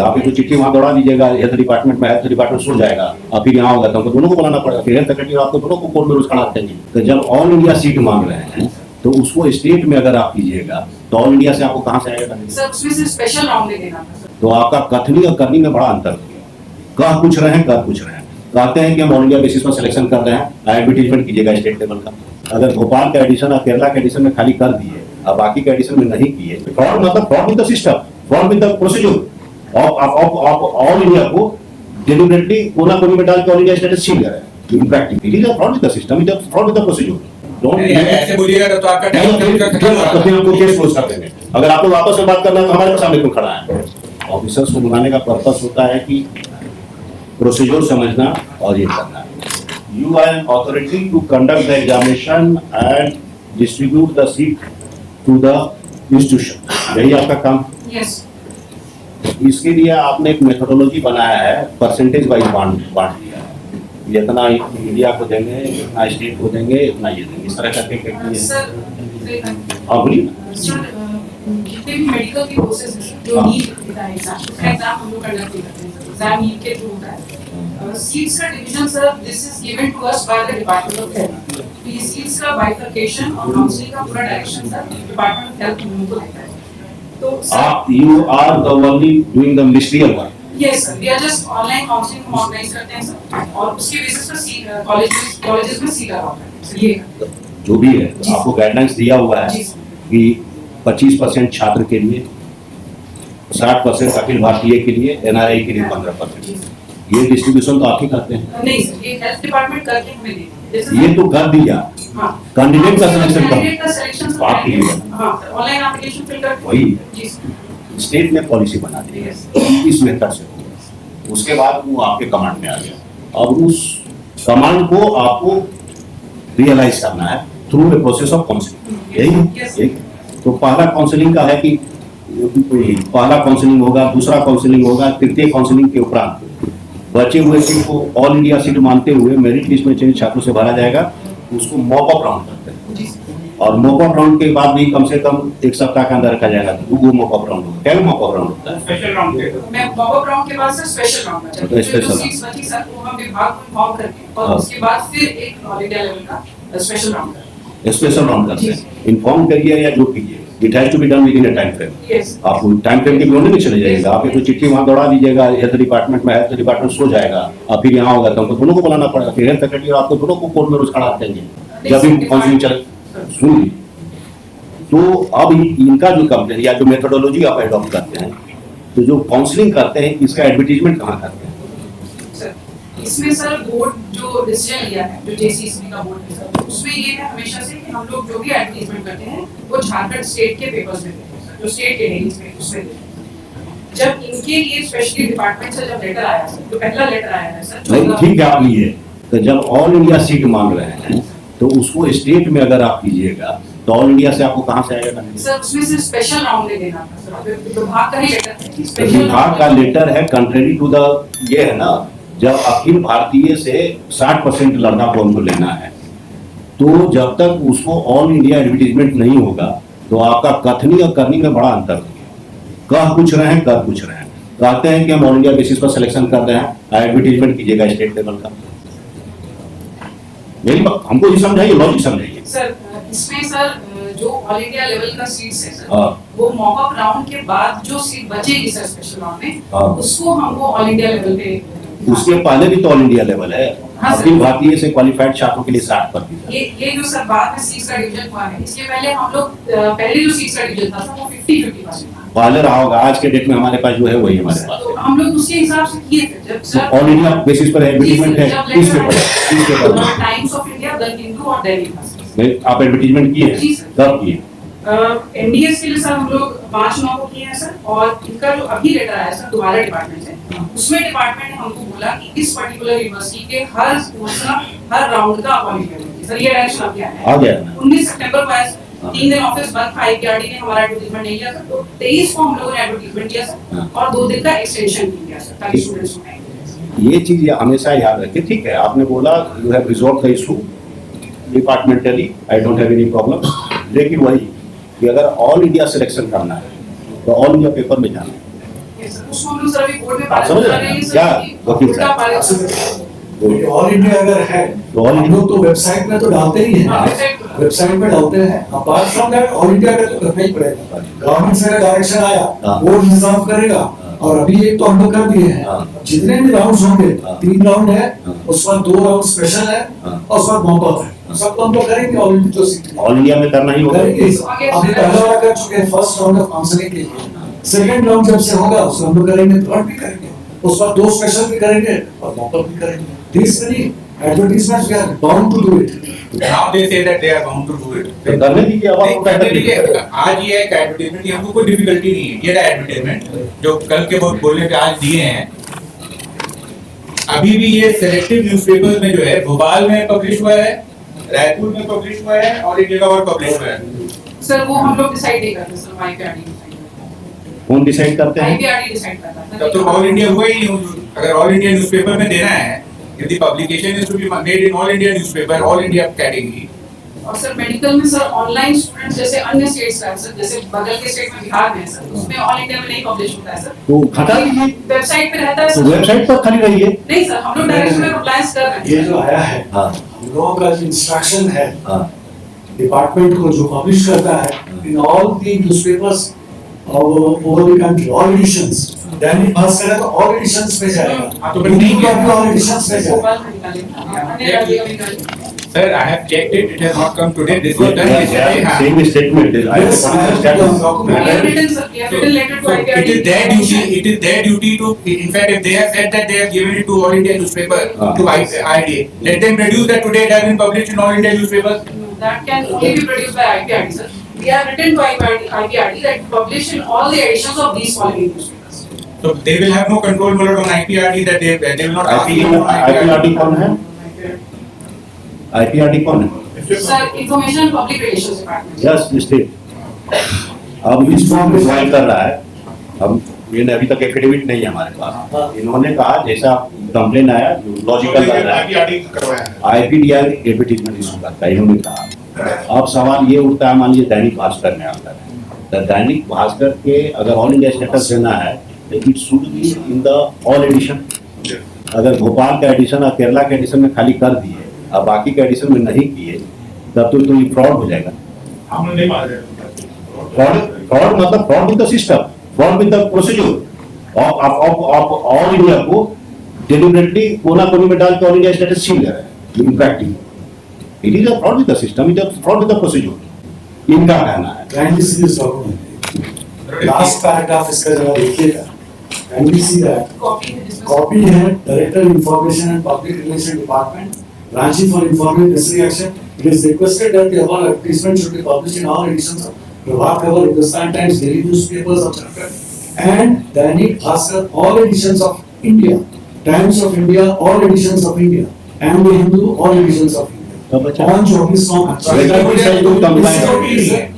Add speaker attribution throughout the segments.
Speaker 1: आप एक तो चिट्ठी वहाँ दौड़ा दीजिएगा, हेल्थ डिपार्टमेंट में, हेल्थ डिपार्टमेंट सुन जाएगा और फिर यहाँ होगा तो हमको दोनों को बुलाना पड़ेगा, फिर हेल्थ सेक्रेटरी आपको दोनों को कोर्ट में रोज खड़ा करेंगे। तो जब ऑल इंडिया सीट मांग रहे हैं तो उसको स्टेट में अगर आप कीजिएगा तो ऑल इंडिया से आपको कहाँ से आएगा
Speaker 2: सर? उसमें से स्पेशल राउंड ले लेना था।
Speaker 1: तो आपका कथनी और करनी में बड़ा अंतर है। कह कुछ रहे हैं, कर कुछ रहे हैं, कहते हैं कि हम ऑल इंडिया बेसिस पर सिलेक्शन कर रहे हैं, एडवर्टीजमेंट कीजिएगा स्टेट लेवल का। अगर भोपाल का एडिशन और केरला के एडिशन में खाली कर दिए और बाकी के एडिशन में नहीं किए, फ्रॉड मतलब fraud with the system, fraud with the procedure of all India को डेलिबरेटली कोना कोनी में डाल के ऑल इंडिया स्टेटस छीन रहा है। In practically it is fraud with the system, it is fraud with the procedure.
Speaker 3: ऐसे बोलिएगा तो आपका
Speaker 1: तो फिर हमको केस क्लोज कर देंगे। अगर आपको वापस में बात करना है तो हमारे सामने क्यों खड़ा है? ऑफिसर्स को बुलाने का पर्पस होता है कि प्रोसीजर समझना और ये करना। You are an authority to conduct the examination and distribute the seat to the institution, यही आपका काम।
Speaker 2: यस।
Speaker 1: इसके लिए आपने एक मेथोडोलॉजी बनाया है, परसेंटेज वाइज बांट दिया है, इतना इंडिया को देंगे, इतना स्टेट को देंगे, इतना ये देंगे, इस तरह करके
Speaker 2: सर
Speaker 1: आप बोलिए।
Speaker 2: जितने भी मेडिकल के कोर्सेज हैं जो नीट होता है, एग्जाम हम लोग कंडक्ट करते हैं, एग्जाम नीट के थ्रू होता है। सीट्स का division sir, this is given to us by the department of health. तो ये सीट्स का बाइफर्केशन और काउंसलिंग का पूरा direction sir department of health हम लोग को देता है। तो
Speaker 1: आप you are the only doing the ministerial work.
Speaker 2: Yes sir, we are just online counselling हम ऑर्गेनाइज करते हैं सर, और उसके बेसिस पर कॉलेजेस में सीट अलॉट है। ये
Speaker 1: जो भी है आपको गाइडलाइंस दिया हुआ है कि 25% छात्र के लिए, 60% अखिल भारतीय के लिए, एनआरआई के लिए 15%। ये डिस्ट्रीब्यूशन तो आप ही करते हैं?
Speaker 2: नहीं सर, ये हेल्थ डिपार्टमेंट करके हमें देते
Speaker 1: ये तो कर दिया, कैंडिडेट का सिलेक्शन
Speaker 2: कर
Speaker 1: आप ही
Speaker 2: ऑनलाइन एप्लीकेशन फिल कर
Speaker 1: वही स्टेट ने पॉलिसी बना दी है इस मेथड से। उसके बाद वो आपके कमांड में आ गया, अब उस कमांड को आपको रियलाइज करना है through a process of counselling. यही तो पहला काउंसलिंग का है कि पहला काउंसलिंग होगा, दूसरा काउंसलिंग होगा, तृतीय काउंसलिंग के उपरांत बचे हुए सीट को ऑल इंडिया सीट मानते हुए मेरिट लिस्ट में चयनित छात्रों से भरा जाएगा। उसको मॉक अप राउंड करते हैं और मॉक अप राउंड के बाद भी कम से कम एक सप्ताह के अंदर रखा जाएगा। वो मॉक अप राउंड होगा। क्या मॉक अप राउंड होता है?
Speaker 2: स्पेशल राउंड के मैं मॉक अप राउंड के बाद सर स्पेशल राउंड आता है।
Speaker 1: स्पेशल
Speaker 2: सीट्स बची सर वो हम विभाग को इन्फॉर्म करके और उसके बाद फिर एक ऑल इंडिया लेवल का स्पेशल राउंड करते हैं।
Speaker 1: स्पेशल राउंड करते हैं। इन्फॉर्म करिए या जो कीजिए, it has to be done within a time frame. आप टाइम फ्रेम के बिना नहीं चले जाइएगा। आप एक तो चिट्ठी वहाँ दौड़ा दीजिएगा, हेल्थ डिपार्टमेंट में, हेल्थ डिपार्टमेंट सो जाएगा और फिर यहाँ होगा तो हमको दोनों को बुलाना पड़ेगा, फिर हेल्थ सेक्रेटरी आपको दोनों को कोर्ट में रोज खड़ा करेंगे जब भी काउंसलिंग चले। सुन लीजिए, तो अब इनका जो कंप्लेन या जो मेथोडोलॉजी आप एडॉप्ट करते हैं, तो जो काउंसलिंग करते हैं इसका एडवर्टीजमेंट कहाँ करते हैं?
Speaker 2: इसमें सर बोर्ड जो डिसीजन लिया है, जो जेसीएसबी का बोर्ड है सर, उसमें ये है हमेशा से कि हम लोग जो भी एडवर्टाइजमेंट करते हैं वो झारखंड स्टेट के पेपर्स में देते हैं सर, जो स्टेट के डेलीज में उसमें देते हैं। जब इनके लिए स्पेशली डिपार्टमेंट से जब लेटर आया सर, जो पहला लेटर आया है सर,
Speaker 1: नहीं ठीक है आप लिए, तो जब ऑल इंडिया सीट मांग रहे हैं तो उसको स्टेट में अगर आप कीजिएगा तो ऑल इंडिया से आपको कहाँ से आएगा?
Speaker 2: सर उसमें से स्पेशल राउंड ले लेना था सर, विभाग का ही लेटर है।
Speaker 1: स्पेशल विभाग का लेटर है कंट्रेरी टू द ये है ना, जब अखिल भारतीय से 60% लड़का को हमको लेना है, तो जब तक उसको ऑल इंडिया एडवर्टीजमेंट नहीं होगा तो आपका कथनी और करनी में बड़ा अंतर होगा। कह कुछ रहे हैं, कर कुछ रहे हैं, कहते हैं कि हम ऑल इंडिया बेसिस पर सिलेक्शन कर रहे हैं, एडवर्टीजमेंट कीजिएगा स्टेट लेवल का। मेरी बात हमको ये समझाइए, लॉजिक समझाइए
Speaker 2: सर। इसमें सर जो ऑल इंडिया लेवल का सीट्स है सर, वो मॉक अप राउंड के बाद जो सीट बचेगी सर स्पेशल राउंड में, उसको हमको ऑल इंडिया लेवल पे,
Speaker 1: उसके पहले भी तो ऑल इंडिया लेवल है। अखिल भारतीय से क्वालिफाइड छात्रों के लिए 60%।
Speaker 2: ये जो सर बाद में सीट्स का डिवीजन हुआ है, इसके पहले हम लोग पहले जो सीट्स का डिवीजन था वो 50-50% था।
Speaker 1: पहले रहा होगा, आज के डेट में हमारे पास जो है वही हमारे पास।
Speaker 2: तो हम लोग उसके हिसाब से किए थे जब सर
Speaker 1: ऑल इंडिया बेसिस पर एडवर्टीजमेंट है, किस paper
Speaker 2: times of India, the Hindu और दैनिक भास्कर।
Speaker 1: आप एडवर्टीजमेंट किए, कब किए?
Speaker 2: एनडीएस के लिए सर हम लोग 5/9 को किए हैं सर, और इनका जो अभी लेटर आया सर दोबारा डिपार्टमेंट से, उसमें डिपार्टमेंट ने हमको बोला कि इस पर्टिकुलर यूनिवर्सिटी के हर कोर्स का हर राउंड का अपॉइंटमेंट सर, ये डायरेक्शन अब
Speaker 1: आ गया
Speaker 2: 19 सितंबर को आया। 3 दिन ऑफिस बंद था, आईपीआरडी ने हमारा एडवर्टाइजमेंट नहीं किया सर, तो 23 को हम लोगों ने एडवर्टाइजमेंट किया सर, और 2 दिन का एक्सटेंशन किया सर ताकि स्टूडेंट्स को।
Speaker 1: ये चीज हमेशा याद रखें। ठीक है, आपने बोला you have resolve the issue departmentally, I don't have any problem, लेकिन वही कि अगर ऑल इंडिया सिलेक्शन करना है तो ऑल इंडिया पेपर में जाना है।
Speaker 2: है सर, उसको हम लोग सर अभी बोर्ड में
Speaker 1: आप
Speaker 2: पारित
Speaker 1: समझ
Speaker 2: कर
Speaker 1: रहे
Speaker 2: रहे
Speaker 1: हैं
Speaker 2: हैं
Speaker 1: क्या
Speaker 2: सर,
Speaker 1: वकील
Speaker 2: उल्टा
Speaker 1: साहब?
Speaker 2: पारित कर रहे हैं।
Speaker 3: ऑल इंडिया अगर है
Speaker 1: तो all
Speaker 3: हम लोग तो वेबसाइट में तो डालते ही
Speaker 2: हाँ,
Speaker 3: हैं,
Speaker 2: वेबसाइट पर।
Speaker 3: वेबसाइट में डालते हैं। Apart from that all India का तो करना ही पड़ेगा। गवर्नमेंट से अगर डायरेक्शन आया
Speaker 1: हाँ।
Speaker 3: वो रिजॉल्व करेगा। और अभी एक तो हम लोग कर दिए हैं,
Speaker 1: हाँ।
Speaker 3: जितने भी राउंड्स होंगे
Speaker 1: हाँ।
Speaker 3: 3 राउंड है,
Speaker 1: हाँ।
Speaker 3: उसके बाद 2 राउंड स्पेशल है
Speaker 1: हाँ।
Speaker 3: और उसके बाद मॉपअप है। सबको हम लोग करेंगे ऑल इंडिया तो सीट
Speaker 1: ऑल इंडिया में करना ही होगा।
Speaker 3: करेंगे। अभी पहला वाला कर चुके हैं, फर्स्ट राउंड ऑफ काउंसलिंग के लिए। सेकंड राउंड जब से होगा उसको हम लोग करेंगे, थर्ड भी करेंगे, उसके बाद 2 स्पेशल भी करेंगे और मॉपअप भी करेंगे। This many advertisements we are bound to do it.
Speaker 4: Now they say that they are bound to do it.
Speaker 1: तो करने दीजिए, अब
Speaker 4: नहीं,
Speaker 1: आपको क्या
Speaker 4: करने
Speaker 1: तकलीफ है?
Speaker 4: दीजिए। आज ये एक एडवर्टाइजमेंट, हमको कोई डिफिकल्टी नहीं है। ये रहा एडवर्टाइजमेंट जो कल के वक्त बोलने पे आज दिए हैं। अभी भी ये सेलेक्टिव न्यूज़पेपर्स में जो है, भोपाल में पब्लिश हुआ है, रायपुर में पब्लिश हुआ है और एक जगह और पब्लिश हुआ है।
Speaker 2: सर वो हम लोग डिसाइड नहीं करते सर, IPRD डिसाइड करता
Speaker 1: कौन डिसाइड करते
Speaker 2: है,
Speaker 1: हैं?
Speaker 2: IPRD डिसाइड करता है।
Speaker 4: तब तो ऑल इंडिया हुआ ही नहीं। अगर ऑल इंडिया न्यूज़पेपर में देना है, यदि publication is to be made in all India newspaper, all India category.
Speaker 2: और सर मेडिकल में सर ऑनलाइन स्टूडेंट जैसे अन्य स्टेट्स का है सर, जैसे बगल के स्टेट में बिहार में है सर, उसमें ऑल इंडिया में नहीं पब्लिश होता है सर,
Speaker 1: तो हटा दीजिए,
Speaker 2: वेबसाइट पे रहता है
Speaker 1: तो
Speaker 2: सर।
Speaker 1: वेबसाइट पर खाली रहिए।
Speaker 2: नहीं सर, हम लोग डायरेक्शन में कंप्लायंस कर रहे
Speaker 3: ये
Speaker 2: हैं।
Speaker 3: जो आया है,
Speaker 1: हाँ
Speaker 3: हम लोगों का जो इंस्ट्रक्शन है
Speaker 1: हाँ
Speaker 3: डिपार्टमेंट को जो पब्लिश करता है in all the newspapers over the country, all editions, Dainik Bhaskar है तो ऑल एडिशंस में जाएगा।
Speaker 4: हाँ, तो
Speaker 3: हिंदी का भी ऑल एडिशंस में जाएगा।
Speaker 2: भोपाल में निकालेंगे, अन्य राज्यों में निकालेंगे।
Speaker 4: Sir, I have checked it. It has not come today. This was done yesterday. हाँ।
Speaker 1: सेम स्टेटमेंट है। I
Speaker 3: Yes,
Speaker 1: have
Speaker 3: I have
Speaker 1: status.
Speaker 3: done.
Speaker 2: We have written sir, we have written letter to
Speaker 4: So
Speaker 2: IPRD.
Speaker 4: it is their duty. It is their duty to. In fact, if they have said that they have given it to All India newspaper to IDA, let them produce that today it has been published in All India newspapers.
Speaker 2: No, that can only be produced by IPRD sir. We have written to IPRD that publish in all the editions of these following newspapers.
Speaker 4: So they will have no control over on IPRD that they will not ask you on
Speaker 1: IPRD कौन है? IPRD कौन है?
Speaker 2: Sir, Information and Public Relations Department.
Speaker 1: Yes state. अब इस form में join कर रहा है। अब ये अभी तक एफिडेविट नहीं है हमारे पास। इन्होंने कहा जैसा कंप्लेन आया लॉजिकल लग रहा है, IPDR एडवर्टाइजमेंट इशू करता है इन्होंने कहा। अब सवाल ये उठता है, मान लीजिए दैनिक भास्कर में आता है, तो दैनिक भास्कर के अगर ऑल इंडिया स्टेटस देना है तो it should be in the all edition. अगर भोपाल का एडिशन और केरला के एडिशन में खाली कर दिए और बाकी के एडिशन में नहीं किए तब तो ये फ्रॉड हो जाएगा।
Speaker 5: हम नहीं मान रहे।
Speaker 1: फ्रॉड मतलब fraud with the system, fraud with the procedure of all India को डेलिबरेटली कोना कोनी में डाल के ऑल इंडिया स्टेटस छीन ले रहे हैं in practice. It is a fraud with the system, it is a fraud with the procedure, इनका कहना है।
Speaker 3: Kindly see this document. Last paragraph इसका जरा देखिएगा। Kindly see that.
Speaker 2: Copy the dismissal.
Speaker 3: Copy है Director Information and Public Relations Department, Ranchi for informing necessary action. It is requested that the above advertisement should be published in all editions of Prabhat Khabar, Hindustan Times, daily newspapers of Jharkhand, and Dainik Bhaskar, all editions of India, Times of India, all editions of India, and the Hindu, all editions of India.
Speaker 1: तो बच्चा
Speaker 3: On 24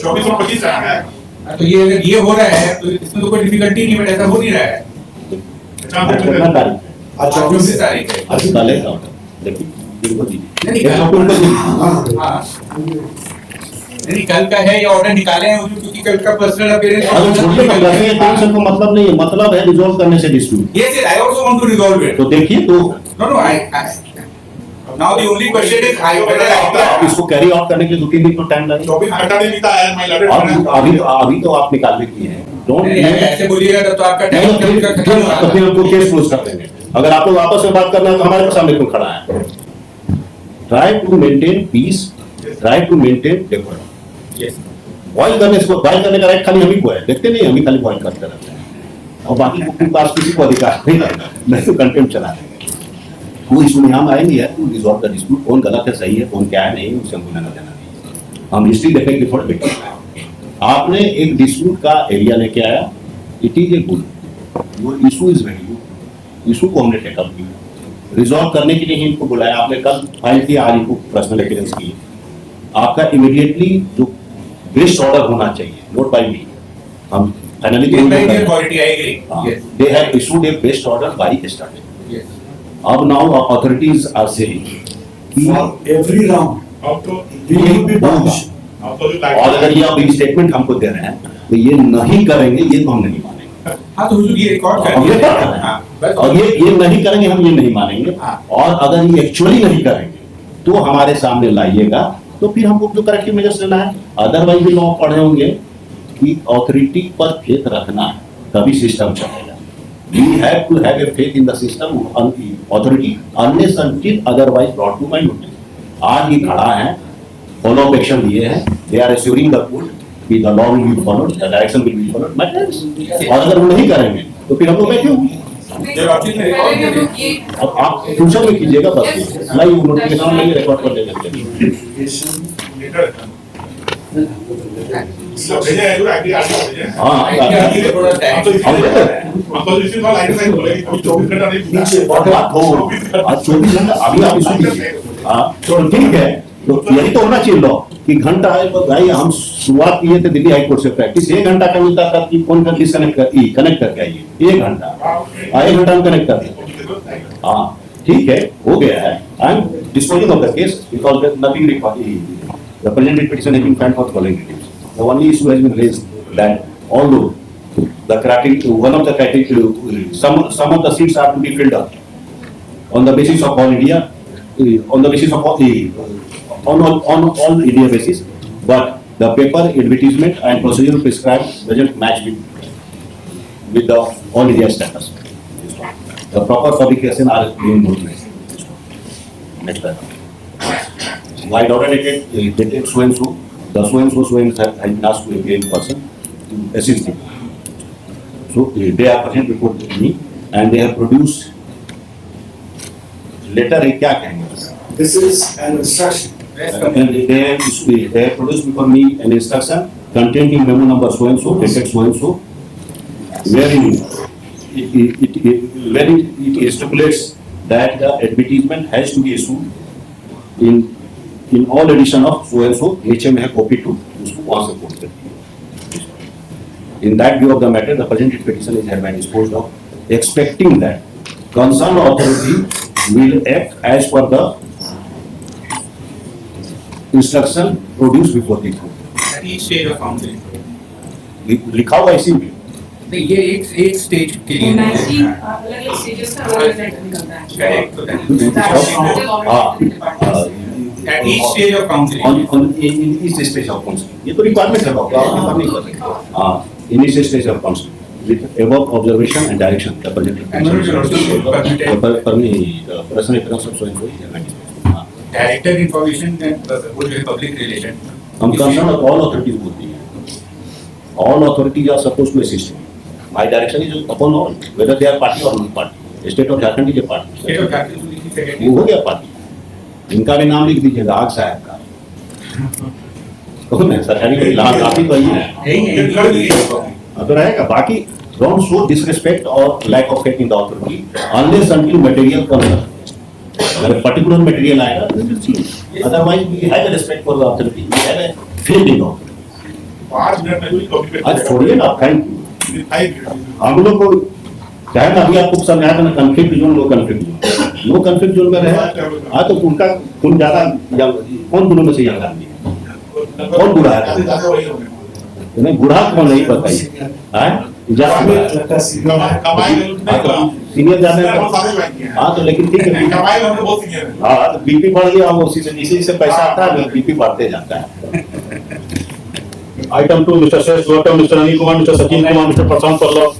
Speaker 5: चौबीस रहा है।
Speaker 4: तो ये अगर ये हो रहा है तो इसमें तो कोई डिफिकल्टी नहीं, बट ऐसा हो नहीं रहा है।
Speaker 1: आज कितना तारीख है?
Speaker 3: आज
Speaker 4: 24 तारीख है।
Speaker 1: आज कल है का देखिए बिल्कुल दीजिए।
Speaker 4: नहीं,
Speaker 1: ये आपको उनको दीजिए।
Speaker 4: हाँ। नहीं, कल का है, ये ऑर्डर निकाले हैं उन्होंने, क्योंकि कल का पर्सनल अपीयरेंस।
Speaker 1: अगर छोटे का करते हैं टेंशन को मतलब नहीं है, मतलब है रिजॉल्व करने से dispute.
Speaker 4: Yes, I also want to resolve it.
Speaker 1: तो देखिए तो
Speaker 4: No, no, now the only question is,
Speaker 1: आप इसको कैरी आउट करने के लिए 2-3 दिन तो टाइम लगेगा।
Speaker 5: 24 घंटा नहीं बीता है, मैं
Speaker 1: अभी तो आप निकाल भी किए हैं। डोंट
Speaker 4: ऐसे बोलिएगा तब तो आपका टाइम का खत्म हो
Speaker 1: तो फिर हमको केस क्लोज कर देंगे। अगर आपको वापस में बात करना है तो हमारे सामने क्यों खड़ा है? Try to maintain peace, try to maintain decorum. Boil करने का राइट खाली हम ही को है, देखते नहीं, हम ही खाली बॉयल करते रहते हैं और बाकी के पास किसी को अधिकार नहीं रहता। नहीं तो कंटेम्प्ट चला देंगे। वो इसमें हम आएंगे टू रिजॉल्व द डिस्प्यूट, कौन गलत है सही है, कौन क्या है नहीं, उससे हमको लेना देना नहीं। हम हिस्ट्री देखेंगे थोड़ा बेटर। आपने एक डिस्प्यूट का एरिया लेके आया, इट इज ए गुड, वो issue is very good. Issue को हमने टेकअप किया, रिजॉल्व करने के लिए ही इनको बुलाया। आपने कल फाइल किया, आज इनको पर्सनल अपीयरेंस की। आपका इमीडिएटली जो बेस्ट ऑर्डर होना चाहिए, नोट बाय मी, हम फाइनली
Speaker 4: क्वालिटी आएगी।
Speaker 1: They have issued a best order by yesterday. अब now authorities are saying
Speaker 3: For every round,
Speaker 5: अब तो
Speaker 3: we will be published.
Speaker 5: अब तो जो
Speaker 1: और अगर ये आप स्टेटमेंट हमको दे रहे हैं तो ये नहीं करेंगे, ये तो हम नहीं मानेंगे।
Speaker 4: हाँ तो हुजूर ये रिकॉर्ड कर
Speaker 1: अब ये
Speaker 4: दिया।
Speaker 1: कर रहे हैं।
Speaker 4: हाँ, बस
Speaker 1: और ये नहीं करेंगे, हम ये नहीं मानेंगे।
Speaker 4: हाँ।
Speaker 1: और अगर ये एक्चुअली नहीं करेंगे तो हमारे सामने लाइएगा, तो फिर हमको जो करेक्टिव मेजर्स लेना है। अदरवाइज भी लोग पढ़े होंगे कि ऑथोरिटी पर फेथ रखना है, तभी सिस्टम चलेगा। We have to have a faith in the system authority unless until otherwise brought to my notice. आज ये खड़ा है, फॉलो अप एक्शन लिए हैं, they are assuring the court कि the law will be followed, the direction will be followed. और अगर वो नहीं करेंगे तो फिर हम लोग बैठे होंगे।
Speaker 2: पहले भी हम लोग ये
Speaker 1: अब आप फ्यूचर में कीजिएगा, बस लाइव नोटिफिकेशन में रिकॉर्ड कर देंगे।
Speaker 5: लेटर भेजे हैं, जो आईडी भेजे हैं।
Speaker 1: हाँ
Speaker 5: हम तो इसी का लाइन साइन बोले कि कोई 24 घंटा नहीं पूछा।
Speaker 1: आज 24 घंटा अभी आप इसको कीजिए। हाँ तो ठीक है, तो यही तो होना चाहिए लॉ कि घंटा है। तो भाई हम शुरुआत किए थे दिल्ली हाईकोर्ट से प्रैक्टिस, 1 घंटा का मिलता था कि फोन कर डिस्कनेक्ट कनेक्ट करके आइए। 1 घंटा, 1 घंटा हम कनेक्ट कर दिए। हाँ ठीक है, हो गया है। I am disposing of the case because nothing required. The present petition has been filed for following reasons. The only issue has been raised that although the criteria, one of the criteria, some of the seats are to be filled up on the basis of all India, on the basis of all the, on all India basis, but the paper advertisement and procedure prescribed doesn't match with the all India status. The proper publication are being noticed. Next paragraph. Why not dated so and so, the so and so has been asked to appear in person to assist him. So they are present before me and they have produced letter है, क्या कहेंगे?
Speaker 3: This is an instruction.
Speaker 1: And they have produced before me an instruction containing memo number so and so, dated so and so, wherein it stipulates that the advertisement has to be issued in all edition of so and so, नीचे में है copy to, उसको वहाँ से quote करती है। In that view of the matter, the present petition is hereby disposed of, expecting that concerned authority will act as per the instruction produced before the court.
Speaker 4: At each stage of counseling.
Speaker 1: लिखा हुआ इसी में।
Speaker 4: नहीं ये एक stage के लिए
Speaker 2: 19 अलग-अलग स्टेजेस का अलग लेटर निकलता है।
Speaker 4: Correct, so that-
Speaker 1: हाँ,
Speaker 4: At each stage of counseling.
Speaker 1: in each stage of counseling, ये तो requirement है बाबू, आप नहीं कर सकते। हाँ, in each stage of counseling, with above observation and direction, the present
Speaker 4: And also permitted.
Speaker 1: person appearance of so and so is hereby disposed. हाँ,
Speaker 4: Director information and वो जो है public relation.
Speaker 1: हम concern of all authorities बोलते हैं। All authorities are supposed to assist me. My direction is upon all, whether they are party or non party. State of Jharkhand is a party.
Speaker 4: State of Jharkhand police secretary.
Speaker 1: वो हो गया party. इनका भी नाम लिख दीजिएगा, आग साहब का। कौन है सरकारी कोई लाभ काफी तो ही है। हाँ, तो रहेगा। बाकी don't show disrespect or lack of faith in the authority unless until material comes up. अगर particular material आएगा, we will see. Otherwise, we have a respect for the authority. We have a faith in the authority.
Speaker 5: 5 minute में कोई copy paste
Speaker 1: आज छोड़िए ना, thank you. हम लोग को चाहे ना, अभी आपको समझाया था ना, conflict zone, no conflict zone, no conflict zone में रहे। हाँ तो उनका कौन ज्यादा कौन दोनों में से यंग आदमी है? कौन बूढ़ा है? तुम्हें बूढ़ा कौन नहीं बताइए? हाँ सीनियर ज्यादा है। हाँ तो लेकिन ठीक है। हाँ तो बीपी बढ़ गया, वो उसी से जिसे पैसा आता है बीपी बढ़ते जाता है।
Speaker 6: Item 2, Mr. Shesh, Gautam, Mr. Anil Kumar, Mr. Sachin Kumar, Mr. Prashant Pallab,